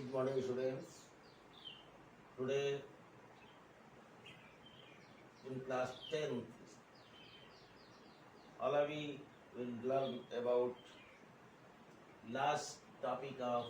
Good morning, students. Today, in class 10, all of we will learn about last topic of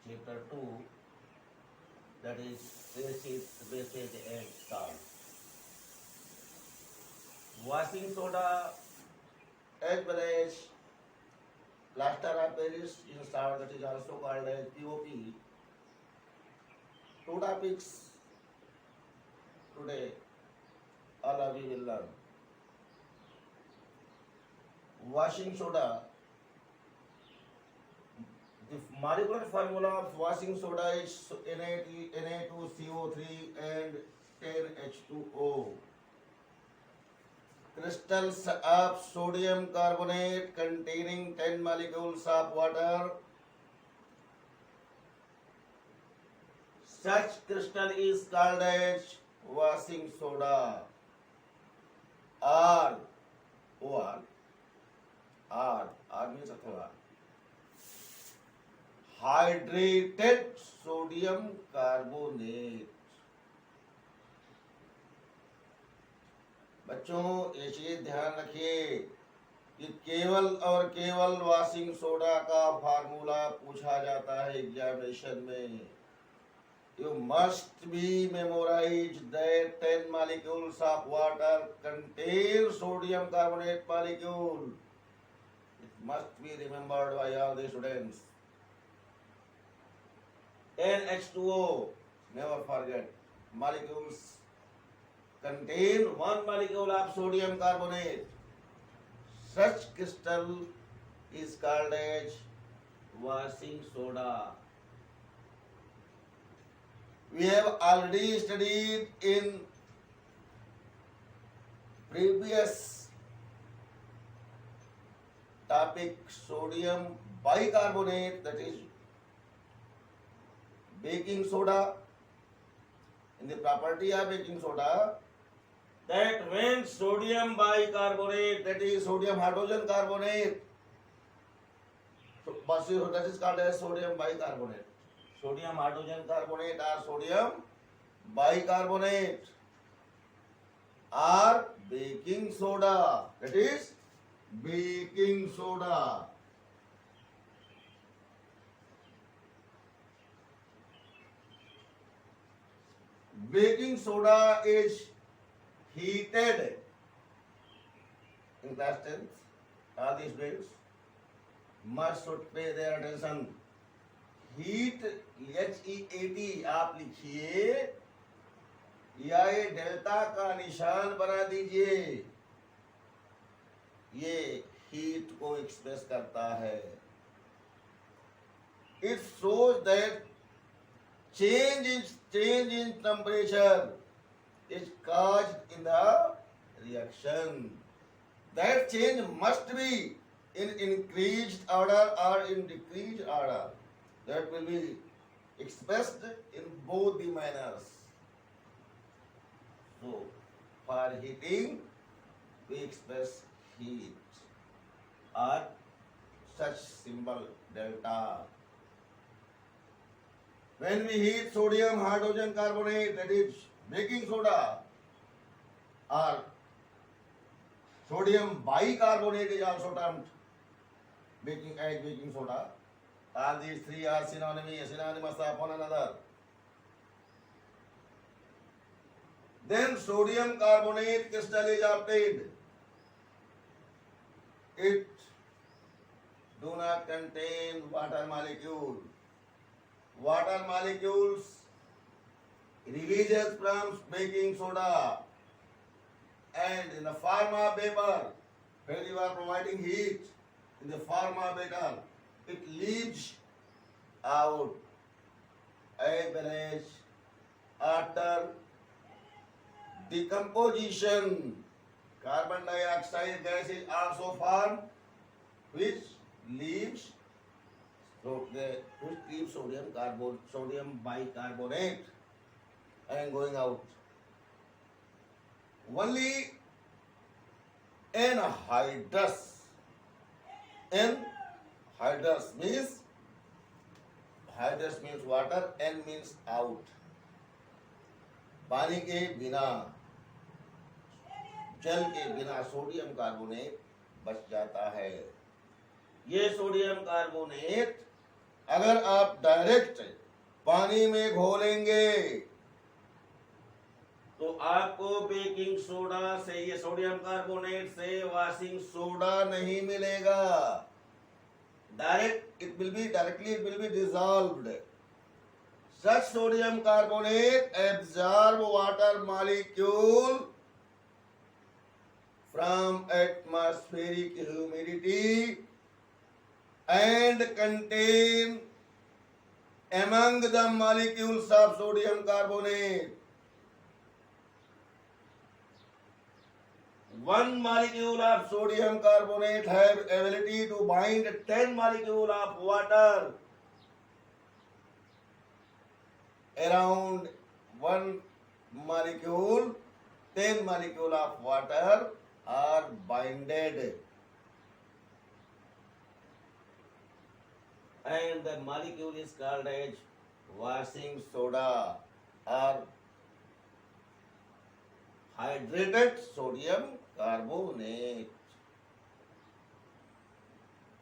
chapter 2, that is basic and salt. Washing soda, average, plaster of Paris in salt, that is also called as POP. Two topics today, all of you will learn. Washing soda. The molecular formula of washing soda is Na2CO3 and 10H2O. Crystals of sodium carbonate containing 10 molecules of water. Such crystal is called as washing soda. R means अथवा hydrated sodium carbonate. बच्चों ये चीज ध्यान रखिए कि केवल और केवल वॉशिंग सोडा का फार्मूला पूछा जाता है एग्जामिनेशन में. You must be memorize that 10 molecules of water contain sodium carbonate molecule. It must be remembered by all the students. NH2O, never forget. Molecules contain one molecule of sodium carbonate. Such crystal is called as washing soda. We have already studied in previous topic sodium bicarbonate, that is baking soda. In the property of baking soda, that when sodium bicarbonate, that is sodium hydrogen carbonate, so that is called as sodium bicarbonate. Sodium hydrogen carbonate or sodium bicarbonate or baking soda, that is baking soda. Baking soda is heated in class 10th. All these students must should pay their attention. Heat HEAT आप लिखिए या ये delta का निशान बना दीजिए. ये heat को एक्सप्रेस करता है. It shows that change in temperature is caused in the reaction. That change must be in increased order or in decreased order. That will be expressed in both the manners. So, for heating, we express heat or such symbol delta. When we heat sodium hydrogen carbonate, that is baking soda, or sodium bicarbonate is also termed baking soda. All these three are synonymous of one another. Then sodium carbonate crystal is obtained. It do not contain water molecule. Water molecules releases from baking soda, and in the form of vapor, when you are providing heat in the form of vapor, it leaves out average after decomposition. Carbon dioxide gas is also formed, which leaves sodium bicarbonate and going out. Only anhydrous means hydrous means water, an means out. पानी के बिना, जल के बिना sodium carbonate बच जाता है। ये सोडियम कार्बोनेट अगर आप डायरेक्ट पानी में घोलेंगे तो आपको बेकिंग सोडा से, ये सोडियम कार्बोनेट से वॉशिंग सोडा नहीं मिलेगा। Directly it will be dissolved. Such sodium carbonate absorb water molecule from atmospheric humidity and contain among the molecules of sodium carbonate one molecule of sodium carbonate have ability to bind 10 molecule of water. Around one molecule, 10 molecule of water are binded, and the molecule is called as washing soda or hydrated sodium carbonate.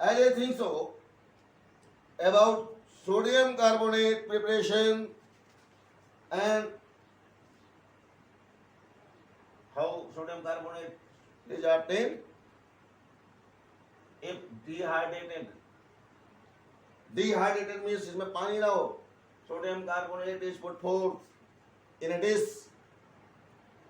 As I think so about sodium carbonate preparation and how sodium carbonate is obtained. If dehydrated means इसमें पानी ना हो, sodium carbonate is put forth in a dish.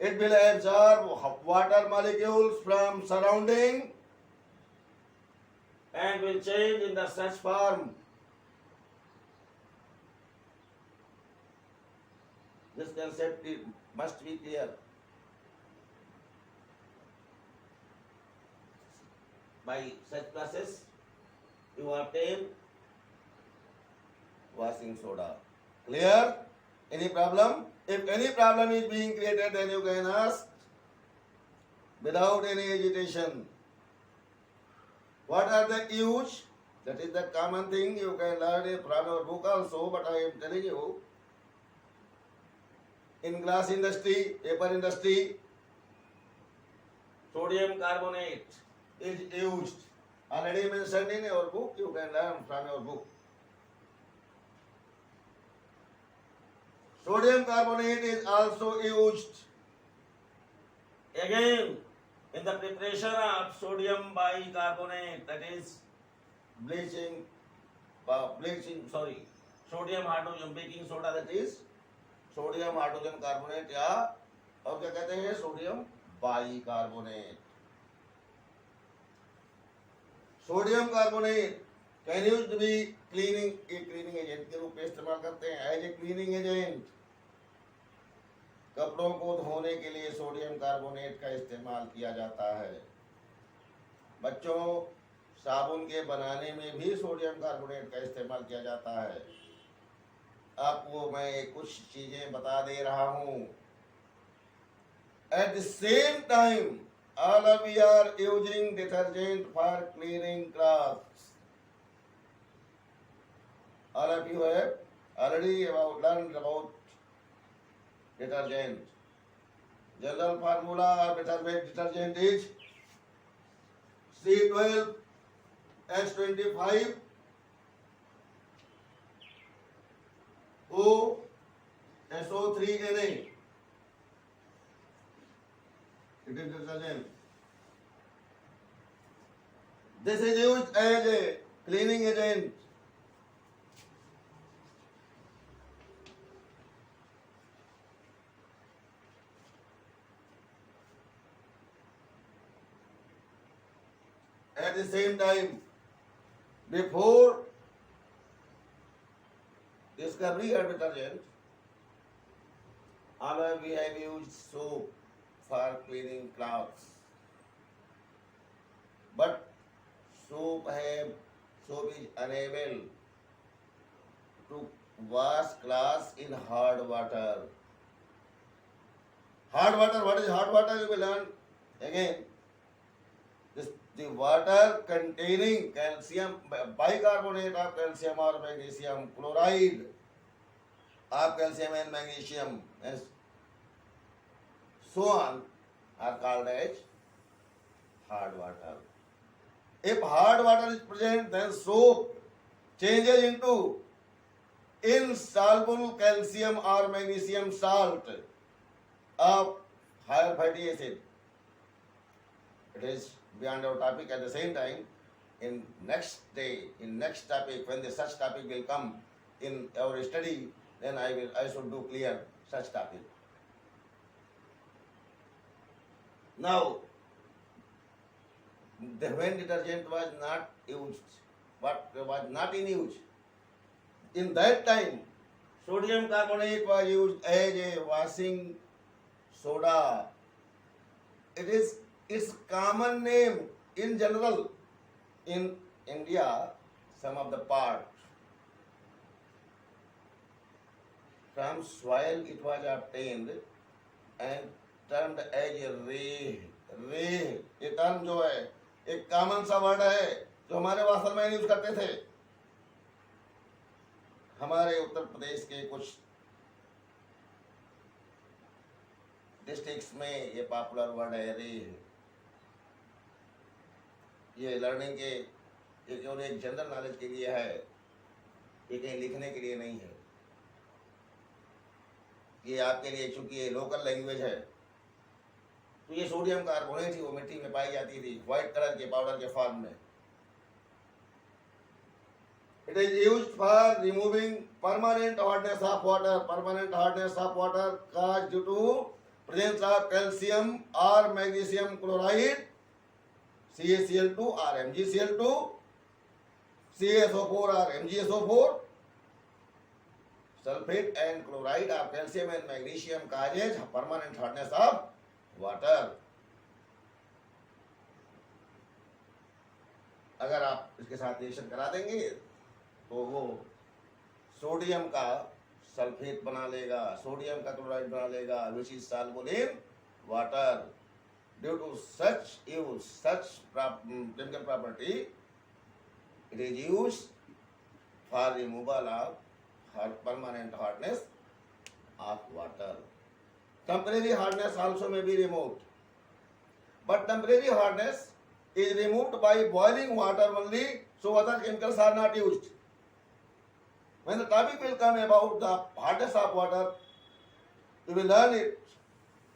It will absorb water molecules from surrounding and will change in the such form. This concept must be clear. By such process, you obtain washing soda. Clear? Any problem? If any problem is being created, then you can ask without any agitation. What are the use? That is the common thing you can learn it from your book also, but I am telling you, in glass industry, paper industry, sodium carbonate is used. Already mentioned in your book, you can learn from your book. Sodium carbonate is also used again in the preparation of sodium bicarbonate, that is sodium hydrogen baking soda, that is sodium hydrogen carbonate, या और क्या कहते हैं, sodium bicarbonate. Sodium carbonate can use to be cleaning agent के रूप में इस्तेमाल करते हैं, एज ए क्लीनिंग एजेंट. कपड़ों को धोने के लिए सोडियम कार्बोनेट का इस्तेमाल किया जाता है. बच्चों, साबुन के बनाने में भी सोडियम कार्बोनेट का इस्तेमाल किया जाता है. आपको मैं कुछ चीजें बता दे रहा हूं. At the same time all of you are using detergent for cleaning clothes. All of you have already learned about detergent. General formula of detergent is C12H25 O SO3Na. It is detergent. This is used as a cleaning agent. At the same time, before discovery of detergent, always we have used soap for cleaning clothes. But soap is unable to wash clothes in hard water. Hard water, what is hard water? You will learn again. the water containing calcium, bicarbonate of calcium or magnesium chloride of calcium and magnesium and so on are called as hard water. If hard water is present, then soap changes into insoluble calcium or magnesium salt of higher fatty acid. It is beyond our topic. At the same time, in next topic, when the such topic will come in our study, then I should do clear such topic. Now, when detergent was not used, what was not in use, in that time, sodium carbonate was used as a washing soda. It is its common name in general. In India, some of the parts from soil it was obtained and termed as a रेह. ये term जो है एक common सा word है जो हमारे वासन में यूज करते थे. हमारे उत्तर प्रदेश के कुछ डिस्ट्रिक्ट्स में ये पॉपुलर वर्ड है रेह. ये लर्निंग के ये केवल एक जनरल नॉलेज के लिए है, ये कहीं लिखने के लिए नहीं है. ये आपके लिए चूंकि ये लोकल लैंग्वेज है, तो ये सोडियम कार्बोनेट ही वो मिट्टी में पाई जाती थी व्हाइट कलर के पाउडर के फॉर्म में. It is used for removing permanent hardness of water. Permanent hardness of water cause due to presence of calcium और magnesium chloride, CaCl2 or MgCl2, CaSO4 or MgSO4, sulfate and chloride of calcium and magnesium causes permanent hardness of water. अगर आप इसके साथ reaction करा देंगे तो वो sodium का सल्फेट बना लेगा, सोडियम का क्लोराइड बना लेगा, which is soluble in water. Due to such use, such chemical property, it is used for removal of permanent hardness of water. Temporary hardness also may be removed, but temporary hardness is removed by boiling water only, so other chemicals are not used. When the topic will come about the hardness of water, we will learn it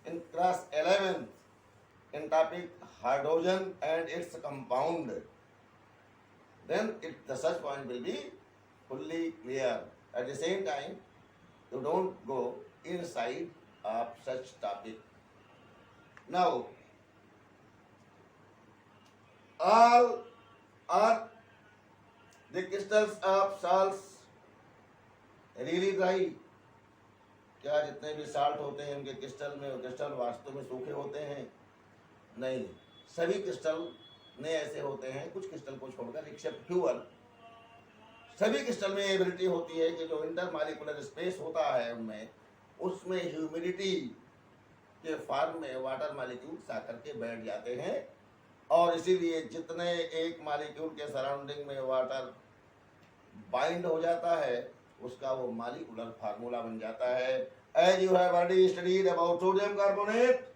in class 11. In topic hydrogen and its compound, then the such point will be fully clear. At the same time, you don't go inside of such topic. Now, all are the crystals of salts really dry? क्या जितने भी salt होते हैं उनके crystal में, crystal वास्तव में सूखे होते हैं? नहीं, सभी क्रिस्टल में ऐसे होते हैं, कुछ क्रिस्टल को छोड़कर, एक्सेप्ट फ्यूअल. सभी क्रिस्टल में एबिलिटी होती है कि जो इंटरमॉलिक्यूलर स्पेस होता है उनमें, उसमें ह्यूमिडिटी के फॉर्म में वाटर मॉलिक्यूल्स आकर के बैठ जाते हैं, और इसीलिए जितने एक मॉलिक्यूल के सराउंडिंग में वाटर बाइंड हो जाता है उसका वो मॉलिक्यूलर फार्मूला बन जाता है. As you have already studied about sodium carbonate,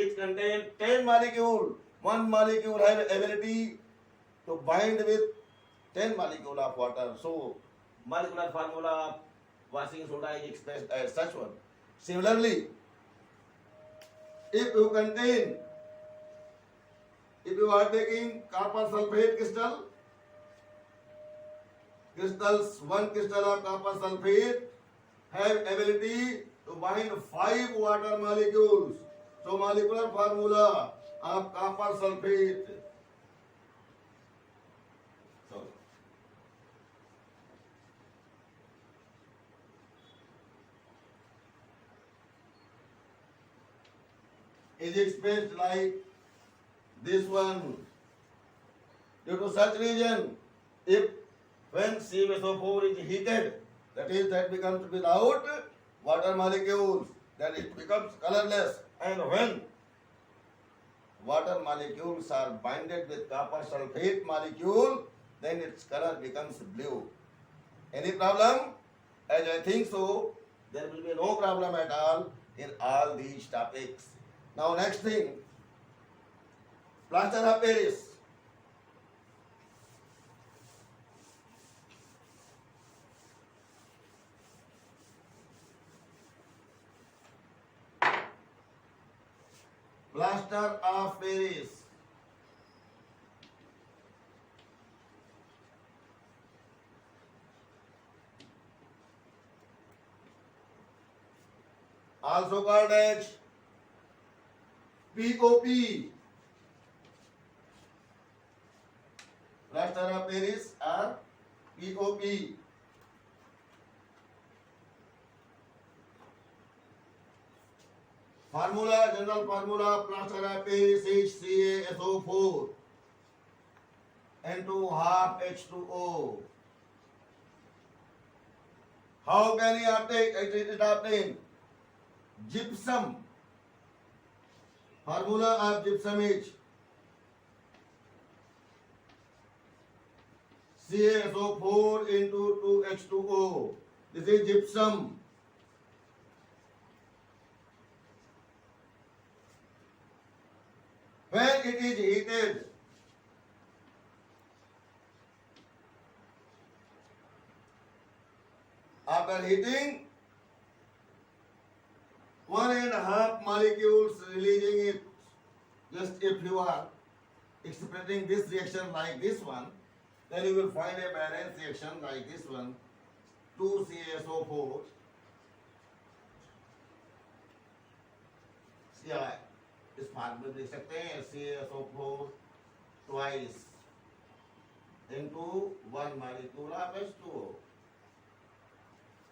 it contains 10 molecules. One molecule has ability to bind with 10 molecules of water. So, molecular formula of washing soda is expressed as such one. Similarly, if you are taking copper sulfate crystals, one crystal of copper sulfate have ability to bind 5 water molecules. So molecular formula of copper sulfate. So, is expressed like this one. Due to such reason, if when CaSO4 is heated, that becomes without water molecules, then it becomes colorless. And water molecules are binded with copper sulfate molecule, then its color becomes blue. Any problem? As I think so, there will be no problem at all in all these topics. Now next thing, plaster of Paris. Plaster of Paris. Also called as POP. Plaster of Paris or POP. Formula, general formula, plaster of Paris is CaSO4 into half H2O. How can you obtain gypsum? Formula of gypsum is CaSO4 into 2H2O. This is gypsum. When it is heated, after heating, 1.5 molecules releasing it. Just if you are expressing this reaction like this one, then you will find a balanced reaction like this one, 2CaSO4. Yeah, इस फॉर्मूले में देख सकते हैं CaSO4 twice into 1 molecule of H2O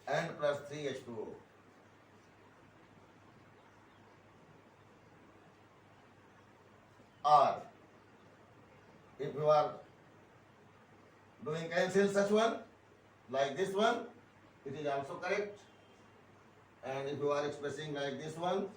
and plus 3H2O. Or if you are doing cancel such one like this one, it is also correct. And if you are expressing like this one,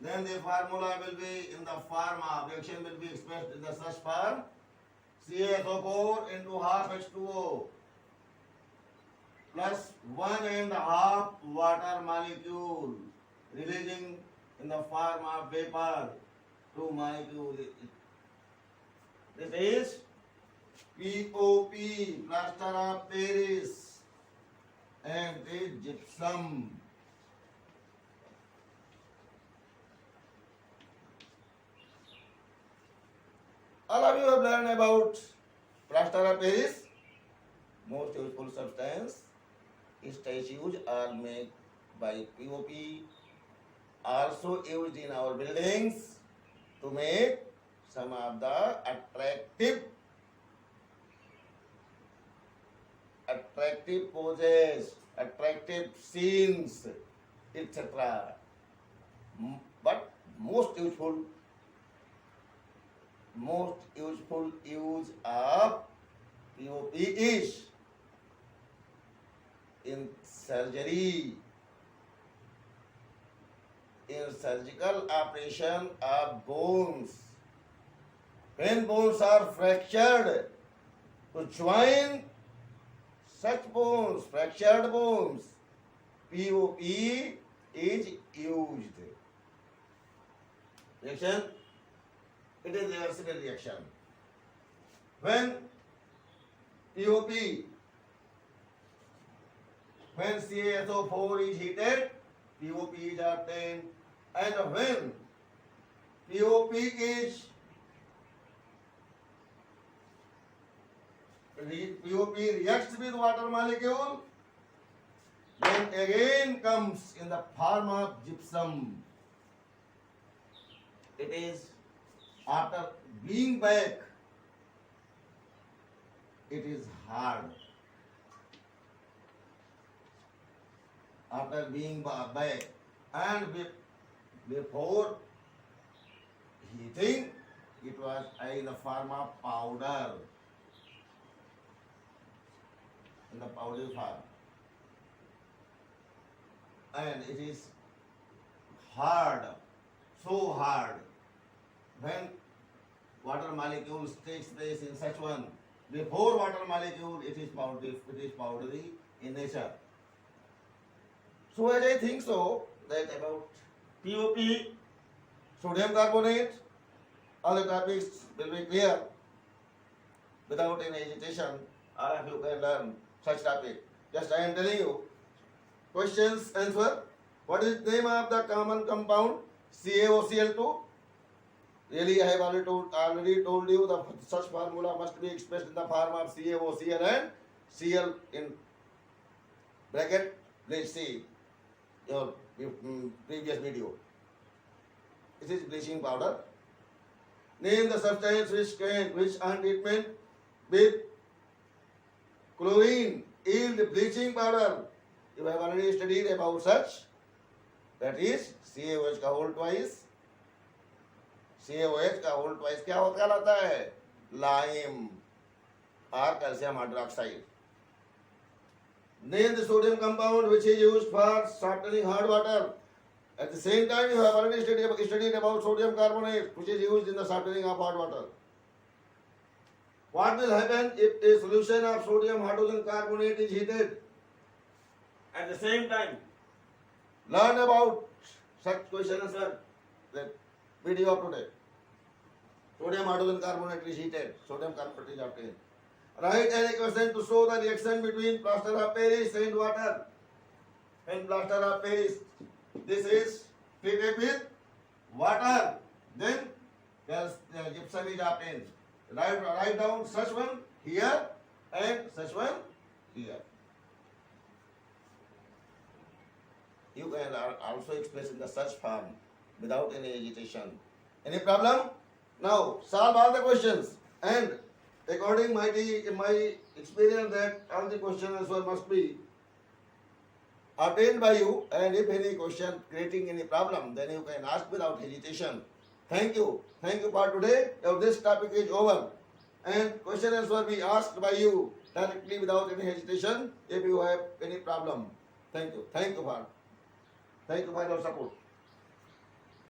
then the formula will be in the form of reaction will be expressed in the such form CaSO4 into half H2O plus 1.5 water molecule releasing in the form of vapor 2 molecules. This is POP, plaster of Paris, and this is gypsum. All of you have learned about plaster of Paris, most useful substance. Statues are made by POP, also used in our buildings to make some of the attractive poses, attractive scenes, etc. But most useful use of POP is in surgery, in surgical operation of bones. When bones are fractured, to join such bones, fractured bones, POP is used. Reaction? It is reversible reaction. When POP, when CaSO4 is heated, POP is obtained, and when POP reacts with water molecule, then again comes in the form of gypsum. It is after being back, it is hard. After being back and before heating, it was in the form of powder. In the powder form. And it is hard, so hard. When water molecules takes place in such one, before water molecule it is powdery in nature. So as I think so, that about POP, sodium carbonate, all the topics will be clear without any hesitation. All of you can learn such topic. Just I am telling you. Questions, answer. What is the name of the common compound? CaOCl2. Really, I have already told you the such formula must be expressed in the form of CaOCl and Cl in bracket. Let's see your previous video. This is bleaching powder. Name the substance which on treatment with chlorine yield bleaching powder. You have already studied about such. That is CaOH का whole twice. CaOH का whole twice क्या होता है? Lime or calcium hydroxide. Name the sodium compound which is used for softening hard water. At the same time, you have already studied about sodium carbonate, which is used in the softening of hot water. What will happen if a solution of sodium hydrogen carbonate is heated? At the same time, learn about such questions, sir. The video of today. Sodium hydrogen carbonate is heated. Sodium carbonate is obtained. Write an equation to show the reaction between plaster of Paris and water. And plaster of Paris, this is treated with water. Then gypsum is obtained. Write down such one here and such one here. You can also express in the such form without any agitation. Any problem? Now solve all the questions, and according my experience that all the question answer must be obtained by you, and if any question creating any problem, then you can ask without hesitation. Thank you for today. Now this topic is over, and question answer be asked by you directly without any hesitation if you have any problem. Thank you for your support.